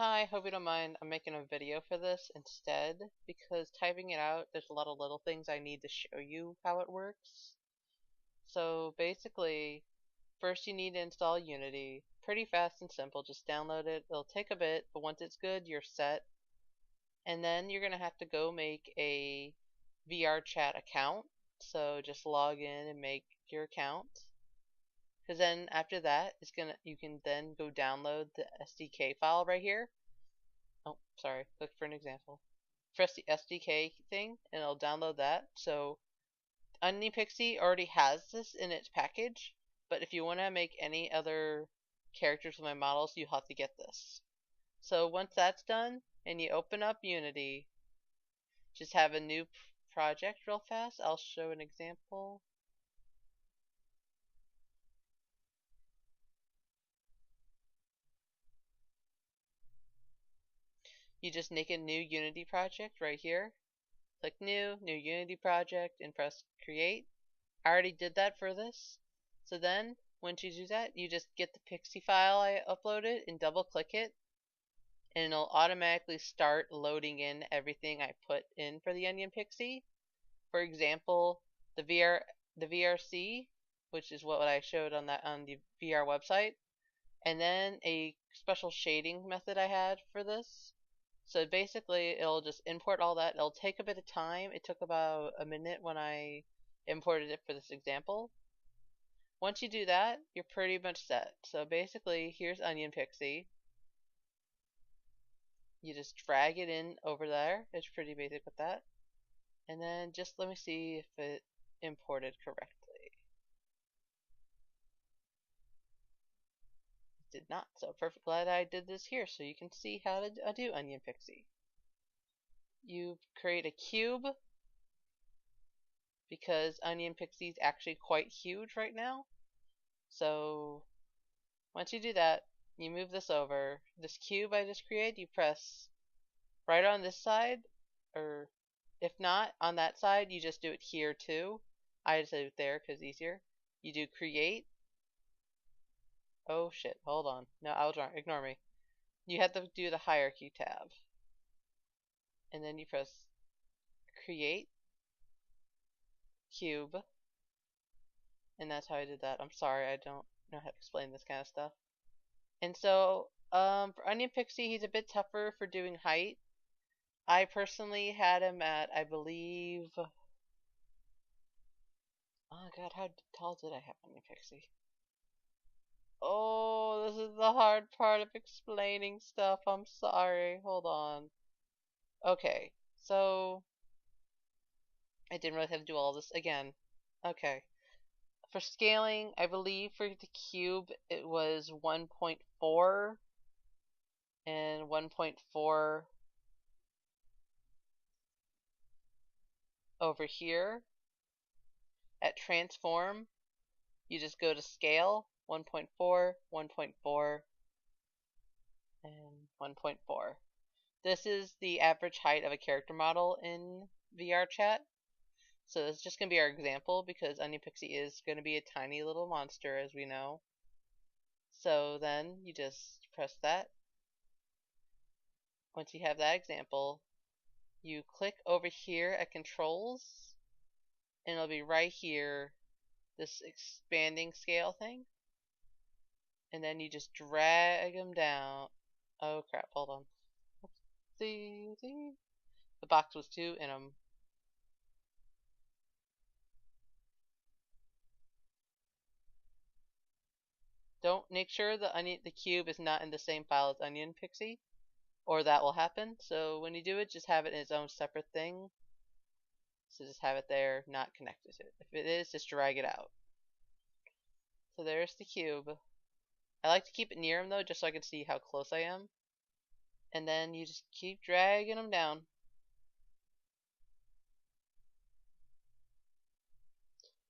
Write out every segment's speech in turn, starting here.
Hi, hope you don't mind. I'm making a video for this instead because typing it out, there's a lot of little things I need to show you how it works. So basically, first you need to install Unity. Pretty fast and simple, just download it. It'll take a bit, but once it's good, you're set. And then you're going to have to go make a VRChat account. So just log in and make your account. Because then after that, you can then go download the SDK file right here. Oh, sorry, click for an example. Press the SDK thing and it'll download that. So OnionPixie already has this in its package, but if you want to make any other characters with my models, you have to get this. So once that's done and you open up Unity, just have a new project real fast. I'll show an example. You just make a new Unity project right here. Click new Unity project, and press create. I already did that for this. So then, once you do that, you just get the Pixie file I uploaded and double click it, and it'll automatically start loading in everything I put in for the Onion Pixie. For example, the VRC, which is what I showed on the VR website, and then a special shading method I had for this. So basically, it'll just import all that. It'll take a bit of time. It took about a minute when I imported it for this example. Once you do that, you're pretty much set. So basically, here's Onion Pixie. You just drag it in over there. It's pretty basic with that. And then just let me see if it imported correctly. It did not. So perfect glad I did this here so you can see how to do Onion Pixie. You create a cube because Onion Pixie is actually quite huge right now. So once you do that, you move this over. This cube I just created, you press right on this side, or if not on that side, you just do it here too. I just did it there because easier. You do create. Oh shit, hold on. No, I was wrong. Ignore me. You have to do the hierarchy tab. And then you press create cube. And that's how I did that. I'm sorry, I don't know how to explain this kind of stuff. And so, for Onion Pixie, he's a bit tougher for doing height. I personally had him at, I believe, oh god, how tall did I have Onion Pixie? Oh, this is the hard part of explaining stuff. I'm sorry. Hold on. Okay, so I didn't really have to do all this again. Okay. For scaling, I believe for the cube it was 1.4 and 1.4 over here. At transform, you just go to scale 1.4, 1.4, and 1.4. This is the average height of a character model in VRChat. So this is just going to be our example because Onion Pixie is going to be a tiny little monster, as we know. So then you just press that. Once you have that example, you click over here at controls, and it'll be right here, this expanding scale thing. And then you just drag them down. Oh crap, hold on. See. The box was too in them. Don't make sure the cube is not in the same file as Onion Pixie, or that will happen. So when you do it, just have it in its own separate thing. So just have it there, not connected to it. If it is, just drag it out. So there's the cube. I like to keep it near him though, just so I can see how close I am. And then you just keep dragging them down.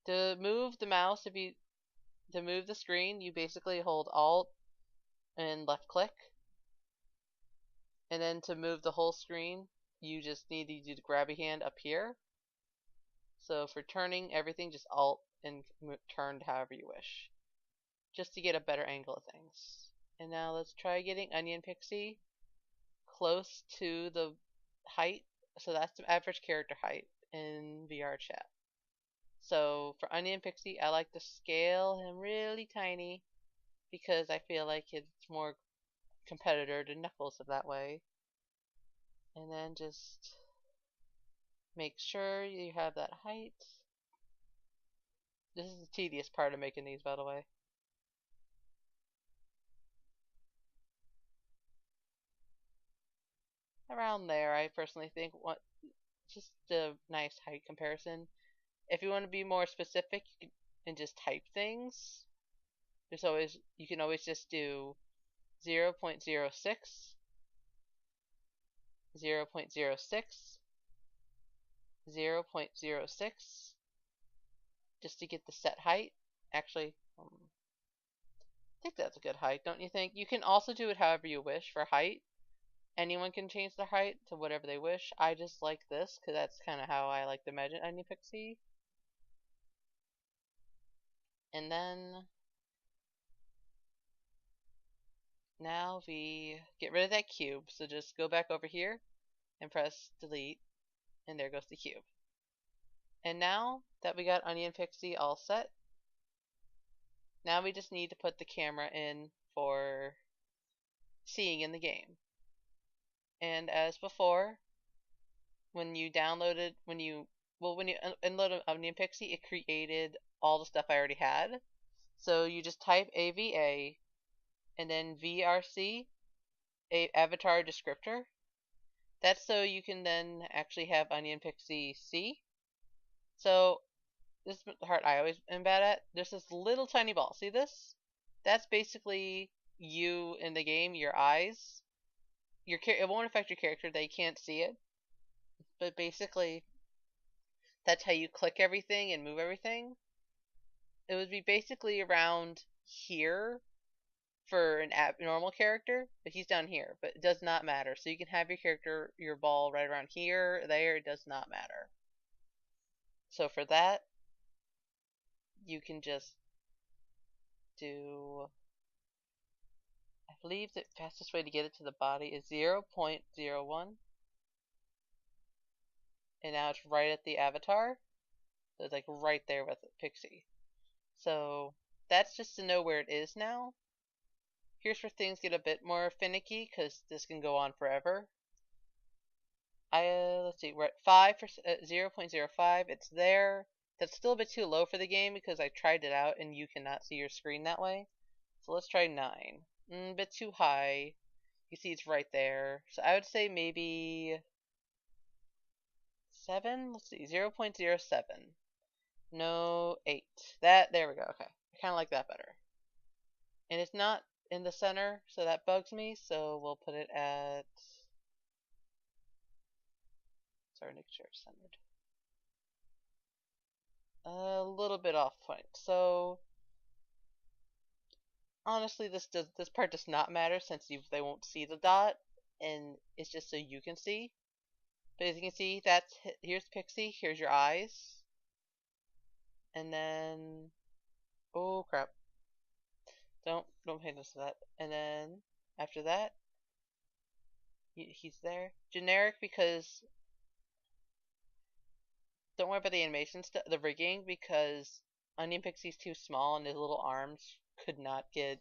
To move the mouse, to move the screen, you basically hold Alt and left click. And then to move the whole screen, you just need to do the grabby hand up here. So for turning everything, just Alt and turn however you wish, just to get a better angle of things. And now let's try getting Onion Pixie. close to the height. So that's the average character height in VRChat. So for Onion Pixie, I like to scale him really tiny because I feel like it's more competitor to Knuckles that way. And then just make sure you have that height. This is the tedious part of making these, by the way. Around there, I personally think just a nice height comparison. If you want to be more specific, and just type things, you can always just do 0.06, 0.06, 0.06, just to get the set height. Actually, I think that's a good height, don't you think? You can also do it however you wish for height. Anyone can change their height to whatever they wish. I just like this because that's kind of how I like to imagine Onion Pixie. And then now we get rid of that cube. So just go back over here and press delete, and there goes the cube. And now that we got Onion Pixie all set, now we just need to put the camera in for seeing in the game. And as before, when you unloaded Onion Pixie, it created all the stuff I already had. So you just type AVA and then VRC, avatar descriptor. That's so you can then actually have Onion Pixie see. So this is the part I always am bad at. There's this little tiny ball. See this? That's basically you in the game, your eyes. It won't affect your character, they can't see it. But basically, that's how you click everything and move everything. It would be basically around here for an normal character, but he's down here. But it does not matter. So you can have your ball right around here, there, it does not matter. So for that, you can just do, I believe the fastest way to get it to the body is 0.01. And now it's right at the avatar. So it's like right there with Pixie. So that's just to know where it is now. Here's where things get a bit more finicky because this can go on forever. Let's see, we're at 0.05. It's there. That's still a bit too low for the game because I tried it out and you cannot see your screen that way. So let's try 9. A bit too high. You see it's right there. So I would say maybe 7. Let's see, 0.07. No, 8. There we go. Okay, I kind of like that better. And it's not in the center, so that bugs me. So we'll put it at. Sorry, make sure it's centered. A little bit off point. So honestly, this part does not matter since they won't see the dot, and it's just so you can see. But as you can see, here's Pixie. Here's your eyes. And then, oh crap! Don't pay attention to that. And then after that, he's there. Generic because don't worry about the animation stuff, the rigging, because Onion Pixie's too small and his little arms could not get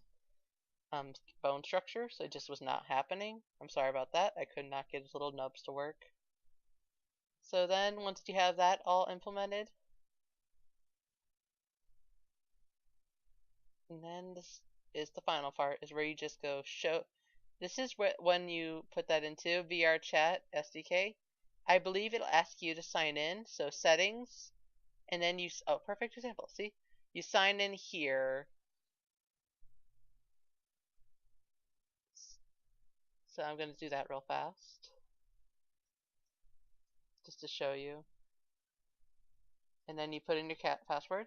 bone structure, so it just was not happening. I'm sorry about that. I could not get his little nubs to work. So then, once you have that all implemented, and then this is the final part, is where you just go show. This is when you put that into VRChat SDK. I believe it'll ask you to sign in, so settings, and then oh, perfect example, see? You sign in here. So I'm going to do that real fast, just to show you. And then you put in your password.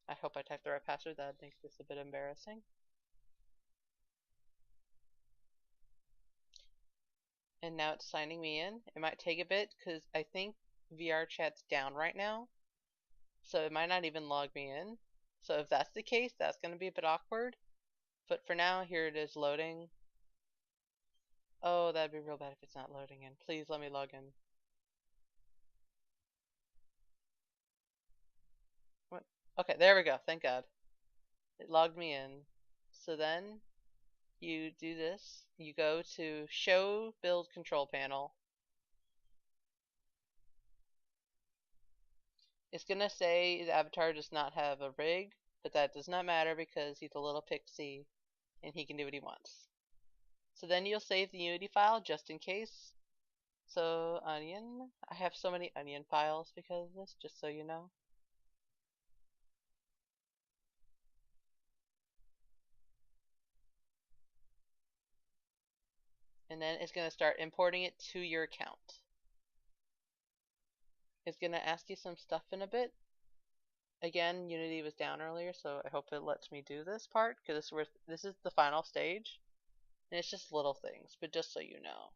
I hope I typed the right password, that makes this a bit embarrassing. And now it's signing me in. It might take a bit because I think VRChat's down right now. So it might not even log me in. So if that's the case, that's going to be a bit awkward. But for now, here it is loading. Oh, that'd be real bad if it's not loading in. Please let me log in. What? Okay, there we go. Thank God. It logged me in. So then you do this. You go to Show Build Control Panel. It's gonna say the avatar does not have a rig, but that does not matter because he's a little pixie and he can do what he wants. So then you'll save the Unity file just in case. So onion, I have so many onion files because of this, just so you know. And then it's gonna start importing it to your account. It's gonna ask you some stuff in a bit. Again, Unity was down earlier, so I hope it lets me do this part because this is the final stage. And it's just little things, but just so you know.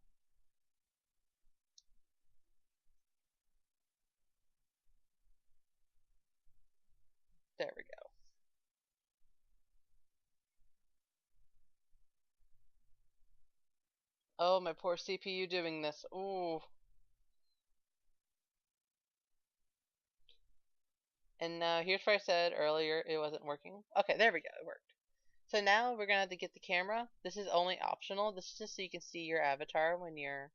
There we go. Oh, my poor CPU doing this. Ooh. And here's where I said earlier it wasn't working. Okay, there we go. It worked. So now we're gonna have to get the camera. This is only optional. This is just so you can see your avatar when you're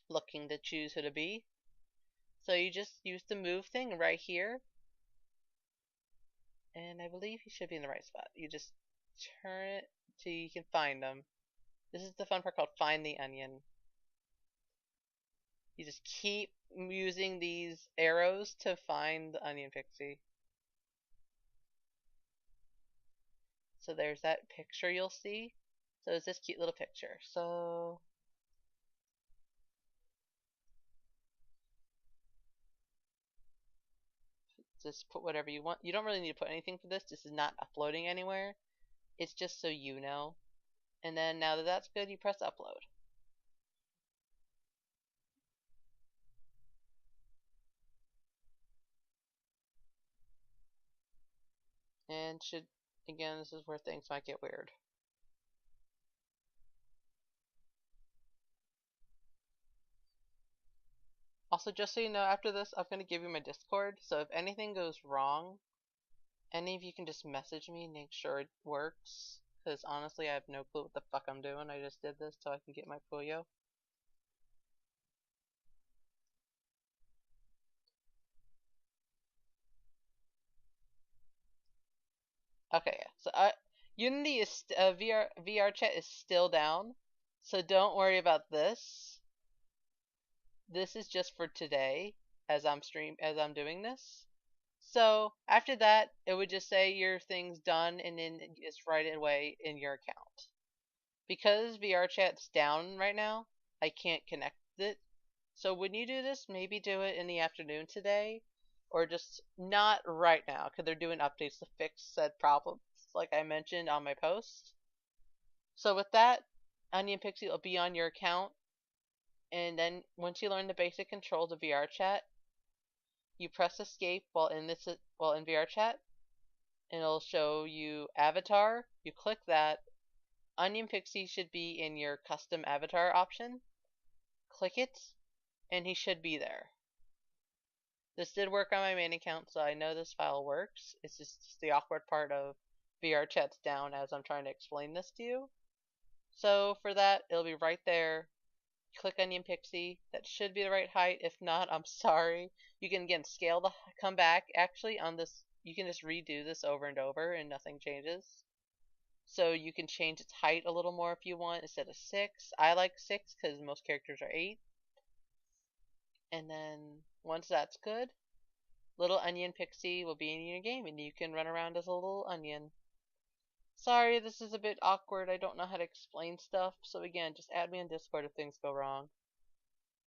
looking to choose who to be. So you just use the move thing right here. And I believe he should be in the right spot. You just turn it till you can find them. This is the fun part called Find the Onion. You just keep using these arrows to find the onion pixie. So there's that picture you'll see. So it's this cute little picture. So just put whatever you want. You don't really need to put anything for this. This is not uploading anywhere. It's just so you know. And then now that that's good, you press upload. And again, this is where things might get weird. Also, just so you know, after this, I'm going to give you my Discord. So if anything goes wrong, any of you can just message me and make sure it works. Because honestly, I have no clue what the fuck I'm doing. I just did this so I can get my Puyo. Okay, so Unity is VR chat is still down, so don't worry about this. This is just for today, as I'm doing this. So after that, it would just say your thing's done, and then it's right away in your account. Because VR chat's down right now, I can't connect it. So when you do this, maybe do it in the afternoon today, or just not right now, because they're doing updates to fix said problems, like I mentioned on my post. So with that, Onion Pixie will be on your account, and then once you learn the basic controls of VR chat, you press escape while in VR chat, and it'll show you avatar. You click that. Onion Pixie should be in your custom avatar option. Click it, and he should be there. This did work on my main account, so I know this file works. It's just the awkward part of VR chat's down as I'm trying to explain this to you. So for that, it'll be right there. Click Onion Pixie. That should be the right height. If not, I'm sorry. You can again come back. Actually, on this, you can just redo this over and over and nothing changes. So you can change its height a little more if you want instead of 6. I like 6 because most characters are 8. And then once that's good, Little Onion Pixie will be in your game and you can run around as a little onion. Sorry, this is a bit awkward. I don't know how to explain stuff. So again, just add me on Discord if things go wrong.